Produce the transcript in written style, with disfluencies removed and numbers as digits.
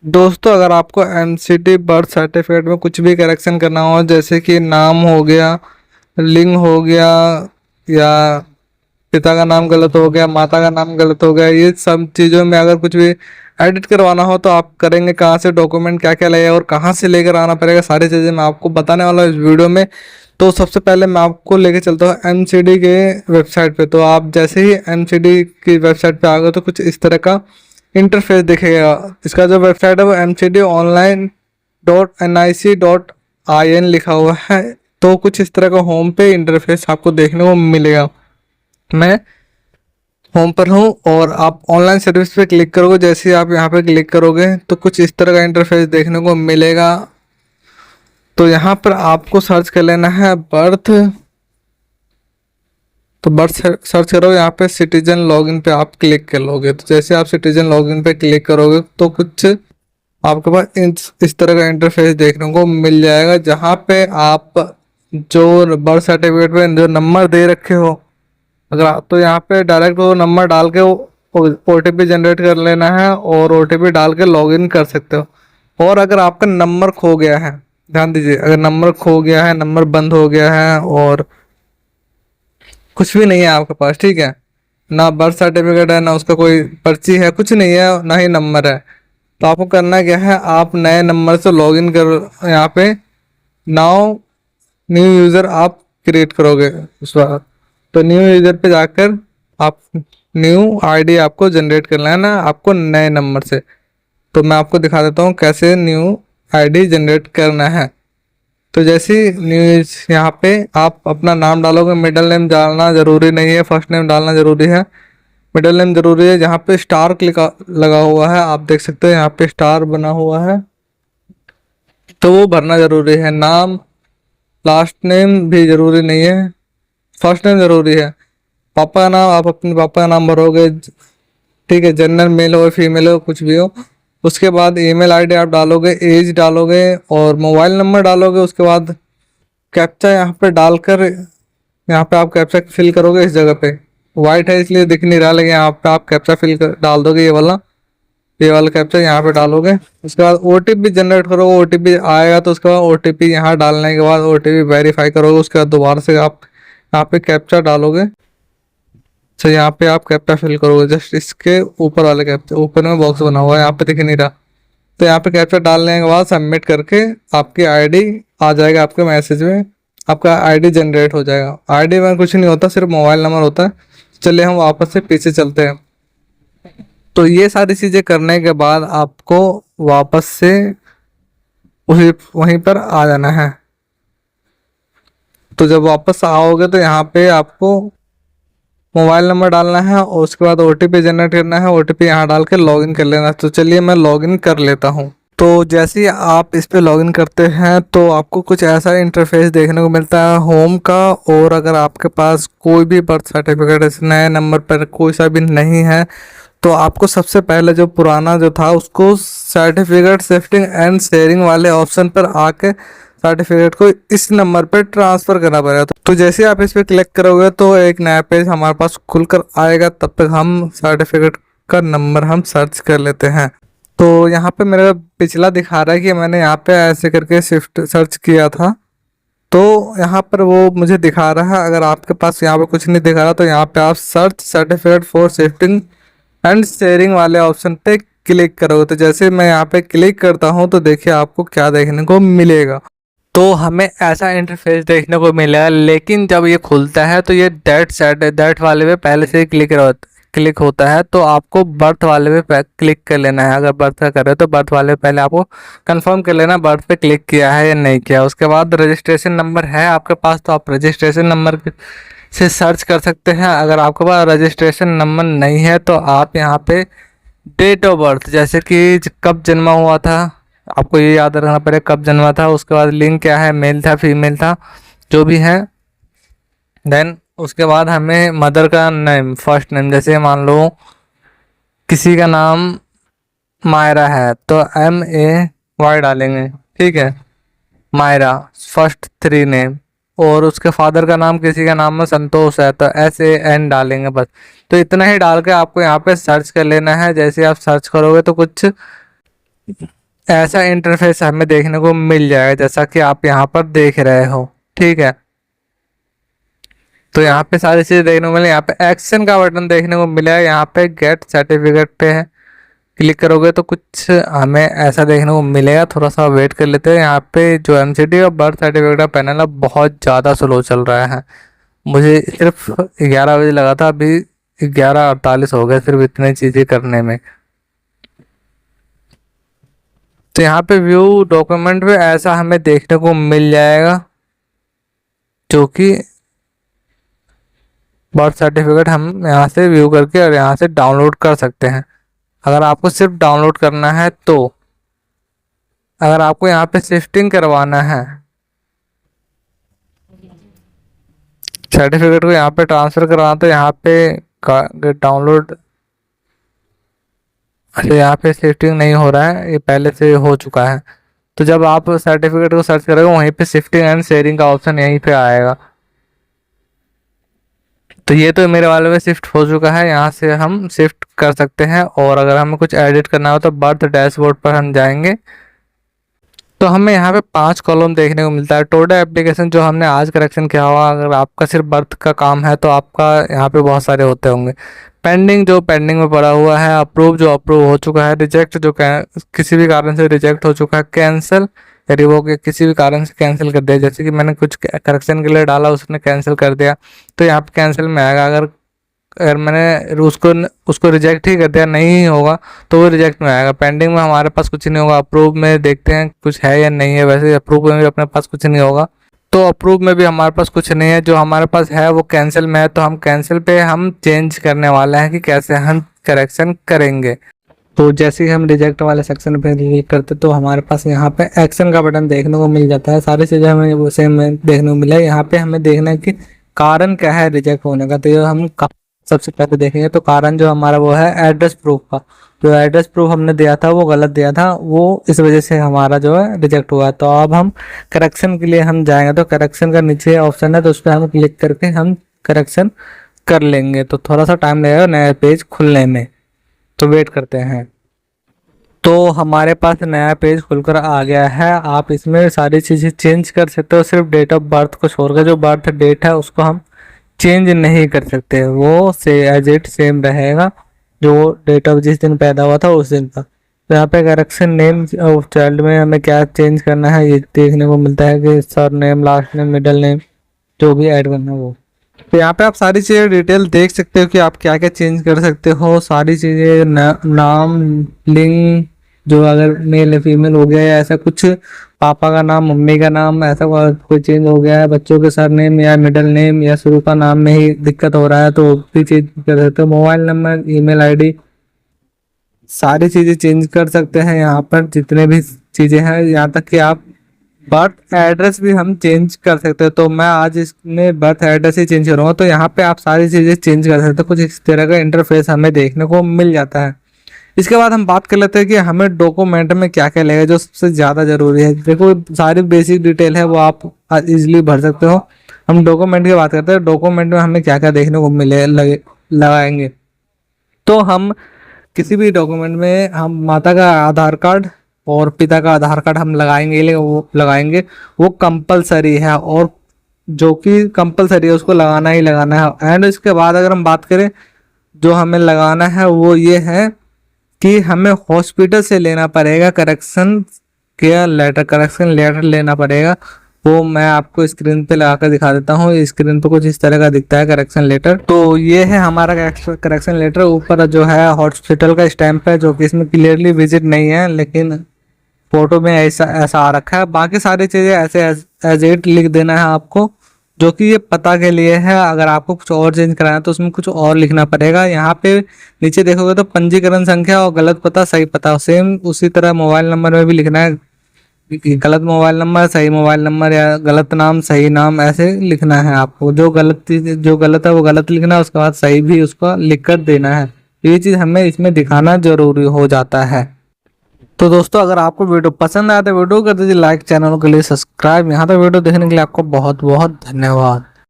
दोस्तों, अगर आपको एनसीडी बर्थ सर्टिफिकेट में कुछ भी करेक्शन करना हो, जैसे कि नाम हो गया, लिंग हो गया, या पिता का नाम गलत हो गया, माता का नाम गलत हो गया, ये सब चीज़ों में अगर कुछ भी एडिट करवाना हो तो आप करेंगे कहाँ से, डॉक्यूमेंट क्या क्या लगे और कहाँ से लेकर आना पड़ेगा, सारी चीज़ें मैं आपको बताने वाला हूँ इस वीडियो में। तो सबसे पहले मैं आपको लेके चलता हूँ एनसीडी के वेबसाइट पे। तो आप जैसे ही एनसीडी की वेबसाइट पे आ गए तो कुछ इस तरह का इंटरफेस दिखेगा। इसका जो वेबसाइट है वो mcd online.nic.in लिखा हुआ है। तो कुछ इस तरह का होम पे इंटरफेस आपको देखने को मिलेगा। मैं होम पर हूँ और आप ऑनलाइन सर्विस पे क्लिक करोगे। जैसे ही आप यहाँ पे क्लिक करोगे तो कुछ इस तरह का इंटरफेस देखने को मिलेगा। तो यहाँ पर आपको सर्च कर लेना है बर्थ। तो बर्थ सर्च करो, यहाँ पे सिटीजन लॉगिन पे आप क्लिक कर लोगे। तो जैसे आप सिटीजन लॉगिन पे क्लिक करोगे तो कुछ आपके पास इस तरह का इंटरफेस देखने को मिल जाएगा, जहाँ पे आप जो बर्थ सर्टिफिकेट में जो नंबर दे रखे हो, अगर तो यहाँ पे डायरेक्ट वो नंबर डाल के ओटीपी जनरेट कर लेना है और ओटीपी डाल के लॉगिन कर सकते हो। और अगर आपका नंबर खो गया है, ध्यान दीजिए, अगर नंबर खो गया है, नंबर बंद हो गया है और कुछ भी नहीं है आपके पास, ठीक है, ना बर्थ सर्टिफिकेट है, ना उसका कोई पर्ची है, कुछ नहीं है, ना ही नंबर है, तो आपको करना क्या है, आप नए नंबर से लॉगिन कर, यहाँ पे नाउ न्यू यूज़र आप क्रिएट करोगे उस बार। तो न्यू यूज़र पे जाकर आप न्यू आईडी आपको जनरेट करना है ना, आपको नए नंबर से। तो मैं आपको दिखा देता हूँ कैसे न्यू आईडी जनरेट करना है। तो जैसे न्यू यहाँ पे आप अपना नाम डालोगे। मिडिल नेम डालना ज़रूरी नहीं है, फर्स्ट नेम डालना ज़रूरी है। मिडिल नेम ज़रूरी है। जहाँ पे स्टार क्लिक लगा हुआ है, आप देख सकते हो यहाँ पे स्टार बना हुआ है, तो वो भरना ज़रूरी है। नाम, लास्ट नेम भी ज़रूरी नहीं है, फर्स्ट नेम ज़रूरी है। पापा का नाम आप अपने पापा का नाम भरोगे, ठीक है, जेंडर मेल हो फीमेल हो कुछ भी हो। उसके बाद ईमेल आईडी आप डालोगे, एज डालोगे और मोबाइल नंबर डालोगे। उसके बाद कैप्चा यहाँ पे डालकर, यहाँ पे आप कैप्चा फिल करोगे। इस जगह पे वाइट है इसलिए दिख नहीं रहा, लेकिन यहाँ पे आप कैप्चा फिल कर डाल दोगे, ये वाला कैप्चा यहाँ पे डालोगे। उसके बाद ओटीपी जनरेट करोगे। ओटीपी आएगा तो उसके बाद ओटीपी यहाँ डालने के बाद ओटीपी वेरीफाई करोगे। उसके बाद दोबारा से आप यहाँ पे कैप्चा डालोगे। तो यहाँ पे आप कैप्चा फिल करोगे, जस्ट इसके ऊपर वाले कैप्चा, ऊपर में बॉक्स बना हुआ है, यहाँ पे दिख नहीं रहा। तो यहाँ पे कैप्चा डालने के बाद सबमिट करके आपकी आईडी आ जाएगा आपके मैसेज में, आपका आईडी जनरेट हो जाएगा। आईडी में कुछ नहीं होता, सिर्फ मोबाइल नंबर होता है। चलिए हम वापस से पीछे चलते हैं। तो ये सारी चीज़ें करने के बाद आपको वापस से वहीं पर आ जाना है। तो जब वापस आओगे तो यहाँ पे आपको मोबाइल नंबर डालना है और उसके बाद ओटीपी जनरेट करना है। ओटीपी यहाँ डाल के लॉगिन कर लेना। तो चलिए मैं लॉगिन कर लेता हूँ। तो जैसे ही आप इस पे लॉगिन करते हैं तो आपको कुछ ऐसा इंटरफेस देखने को मिलता है होम का। और अगर आपके पास कोई भी बर्थ सर्टिफिकेट इस नए नंबर पर कोई सा भी नहीं है तो आपको सबसे पहले जो पुराना जो था उसको सर्टिफिकेट शिफ्टिंग एंड शेयरिंग वाले ऑप्शन पर आके सर्टिफिकेट को इस नंबर पर ट्रांसफ़र करना पड़ेगा। तो जैसे आप इस पर क्लिक करोगे तो एक नया पेज हमारे पास खुलकर आएगा। तब तक हम सर्टिफिकेट का नंबर हम सर्च कर लेते हैं। तो यहाँ पे मेरा पिछला दिखा रहा है कि मैंने यहाँ पे ऐसे करके शिफ्ट सर्च किया था, तो यहाँ पर वो मुझे दिखा रहा है। अगर आपके पास यहाँ पे कुछ नहीं दिखा रहा तो यहाँ पे आप search certificate for shifting and sharing वाले ऑप्शन पे क्लिक करोगे। तो जैसे मैं यहाँ पे क्लिक करता हूँ तो देखिए आपको क्या देखने को मिलेगा। तो हमें ऐसा इंटरफेस देखने को मिलेगा, लेकिन जब ये खुलता है तो ये दैट वाले पे पहले से ही क्लिक होता है। तो आपको बर्थ वाले पे क्लिक कर लेना है। अगर बर्थ का कर रहे हो तो बर्थ वाले पे पहले आपको कंफर्म कर लेना बर्थ पे क्लिक किया है या नहीं किया। उसके बाद रजिस्ट्रेशन नंबर है आपके पास तो आप रजिस्ट्रेशन नंबर से सर्च कर सकते हैं। अगर आपके पास रजिस्ट्रेशन नंबर नहीं है तो आप यहाँ पे डेट ऑफ बर्थ, जैसे कि कब जन्मा हुआ था, आपको ये याद रखना पड़ेगा कब जन्मा था। उसके बाद लिंग क्या है, मेल था फीमेल था, जो भी है। देन उसके बाद हमें मदर का नेम, फर्स्ट नेम, जैसे मान लो किसी का नाम मायरा है तो MAY डालेंगे, ठीक है, मायरा फर्स्ट 3 नेम। और उसके फादर का नाम, किसी का नाम में संतोष है तो SAN डालेंगे बस। तो इतना ही डाल के आपको यहाँ पे सर्च कर लेना है। जैसे आप सर्च करोगे तो कुछ ऐसा इंटरफेस हमें देखने को मिल जाएगा जैसा कि आप यहाँ पर देख रहे हो। ठीक है, तो यहाँ पे सारी चीजें देखने को मिले। यहाँ पे एक्शन का बटन देखने को मिला है, यहाँ पे गेट सर्टिफिकेट पे है, क्लिक करोगे तो कुछ हमें ऐसा देखने को मिलेगा। थोड़ा सा वेट कर लेते हैं। यहाँ पे जो एमसीडी और बर्थ सर्टिफिकेट का पैनल है बहुत ज़्यादा स्लो चल रहा है। मुझे सिर्फ 11 बजे लगा था, अभी 11:48 हो गए सिर्फ इतनी चीज़ें करने में। तो यहाँ पे व्यू डॉक्यूमेंट पे ऐसा हमें देखने को मिल जाएगा, जो कि बर्थ सर्टिफिकेट हम यहाँ से व्यू करके और यहाँ से डाउनलोड कर सकते हैं, अगर आपको सिर्फ डाउनलोड करना है तो। अगर आपको यहाँ पे शिफ्टिंग करवाना है, सर्टिफिकेट को यहाँ पे ट्रांसफर करवाना, तो यहाँ पे डाउनलोड, अच्छा यहाँ पे शिफ्टिंग नहीं हो रहा है, ये पहले से हो चुका है। तो जब आप सर्टिफिकेट को सर्च करोगे वहीं पे शिफ्टिंग एंड शेयरिंग का ऑप्शन यहीं पे आएगा। तो ये तो मेरे वाले में शिफ्ट हो चुका है, यहाँ से हम शिफ्ट कर सकते हैं। और अगर हमें कुछ एडिट करना हो तो बर्थ डैशबोर्ड पर हम जाएंगे, तो हमें यहाँ पे 5 कॉलम देखने को मिलता है। टोटल एप्लीकेशन जो हमने आज करेक्शन किया हुआ, अगर आपका सिर्फ बर्थ का काम है तो आपका यहाँ पे बहुत सारे होते होंगे। पेंडिंग जो पेंडिंग में पड़ा हुआ है, अप्रूव जो अप्रूव हो चुका है, रिजेक्ट जो किसी भी कारण से रिजेक्ट हो चुका है, कैंसिल या रिवोक किसी भी कारण से कैंसिल कर दिया, जैसे कि मैंने कुछ करेक्शन के लिए डाला उसने कैंसिल कर दिया तो यहाँ पे कैंसिल में आएगा। अगर अगर मैंने उसको रिजेक्ट ही कर दिया, नहीं होगा तो वो रिजेक्ट में आएगा। पेंडिंग में हमारे पास कुछ नहीं होगा। अप्रूव में देखते हैं कुछ है या नहीं है, वैसे अप्रूव में भी अपने पास कुछ नहीं होगा, तो अप्रूव में भी हमारे पास कुछ नहीं है। जो हमारे पास है वो कैंसिल में है, तो हम कैंसिल पे हम चेंज करने वाले हैं कि कैसे हम करेक्शन करेंगे। तो जैसे ही हम रिजेक्ट वाले सेक्शन पे क्लिक करते तो हमारे पास यहाँ पे एक्शन का बटन देखने को मिल जाता है। सारी चीज़ें हमें वो सेम देखने को मिला है। यहाँ पे हमें देखना है कि कारण क्या है रिजेक्ट होने का, तो ये हम सबसे पहले देखेंगे। तो कारण जो हमारा वो है एड्रेस प्रूफ का, जो एड्रेस प्रूफ हमने दिया था वो गलत दिया था, वो इस वजह से हमारा जो है रिजेक्ट हुआ। तो अब हम करेक्शन के लिए हम जाएंगे, तो करेक्शन का नीचे ऑप्शन है तो उस पर हम क्लिक करके हम करेक्शन कर लेंगे। तो थोड़ा सा टाइम लगेगा नया पेज खुलने में, तो वेट करते हैं। तो हमारे पास नया पेज खुलकर आ गया है। आप इसमें सारी चीज़ें चेंज कर सकते हो, सिर्फ डेट ऑफ बर्थ को छोड़कर जो बर्थ डेट है उसको हम चेंज नहीं कर सकते, वो से एज इट सेम रहेगा, जो डेट ऑफ जिस दिन पैदा हुआ था उस दिन का। तो यहाँ पे करेक्शन नेम ऑफ चाइल्ड में हमें क्या चेंज करना है ये देखने को मिलता है कि sir name, last name, middle name जो भी ऐड करना है वो। तो यहाँ पे आप सारी चीज़ें डिटेल देख सकते हो कि आप क्या क्या चेंज कर सकते हो। सारी चीज़ें नाम, लिंग जो अगर मेल या फीमेल हो गया या ऐसा कुछ, पापा का नाम, मम्मी का नाम, ऐसा कोई चेंज हो गया है, बच्चों के सर नेम या मिडिल नेम या शुरू का नाम में ही दिक्कत हो रहा है तो भी चेंज कर सकते हो। मोबाइल नंबर, ईमेल आईडी, सारी चीज़ें चेंज कर सकते हैं यहाँ पर जितने भी चीज़ें हैं। यहाँ तक कि आप बर्थ एड्रेस भी हम चेंज कर सकते हैं। तो मैं आज इसमें बर्थ एड्रेस ही चेंज करूँगा। तो यहाँ पे आप सारी चीज़ें चेंज कर सकते हो। कुछ इस तरह का इंटरफेस हमें देखने को मिल जाता है। इसके बाद हम बात कर लेते हैं कि हमें डॉक्यूमेंट में क्या क्या लगेगा जो सबसे ज़्यादा ज़रूरी है। देखो सारी बेसिक डिटेल है वो आप इजीली भर सकते हो। हम डॉक्यूमेंट की बात करते हैं, डॉक्यूमेंट में हमें क्या क्या देखने को मिले लगाएंगे। तो हम किसी भी डॉक्यूमेंट में हम माता का आधार कार्ड और पिता का आधार कार्ड हम लगाएंगे, वो कंपलसरी है, और जो कि कंपलसरी है उसको लगाना ही लगाना है। एंड इसके बाद अगर हम बात करें जो हमें लगाना है वो ये है कि हमें हॉस्पिटल से लेना पड़ेगा करेक्शन लेटर लेना पड़ेगा। वो मैं आपको स्क्रीन पे लगा कर दिखा देता हूँ। स्क्रीन पे कुछ इस तरह का दिखता है करेक्शन लेटर। तो ये है हमारा करेक्शन लेटर। ऊपर जो है हॉस्पिटल का स्टैंप है, जो कि इसमें क्लियरली विजिट नहीं है, लेकिन फोटो में ऐसा आ रखा है। बाकी सारी चीज़ें ऐसे एज इट लिख देना है आपको, जो कि ये पता के लिए है। अगर आपको कुछ और चेंज कराना है तो उसमें कुछ और लिखना पड़ेगा। यहाँ पे नीचे देखोगे तो पंजीकरण संख्या और गलत पता, सही पता, सेम उसी तरह मोबाइल नंबर में भी लिखना है। गलत मोबाइल नंबर, सही मोबाइल नंबर, या गलत नाम, सही नाम, ऐसे लिखना है आपको। जो गलत है वो गलत लिखना है, उसके बाद सही भी उसको लिख कर देना है। ये चीज़ हमें इसमें दिखाना जरूरी हो जाता है। तो दोस्तों अगर आपको वीडियो पसंद आया तो वीडियो कर दीजिए लाइक, चैनल के लिए सब्सक्राइब। यहाँ तक वीडियो देखने के लिए आपको बहुत बहुत धन्यवाद।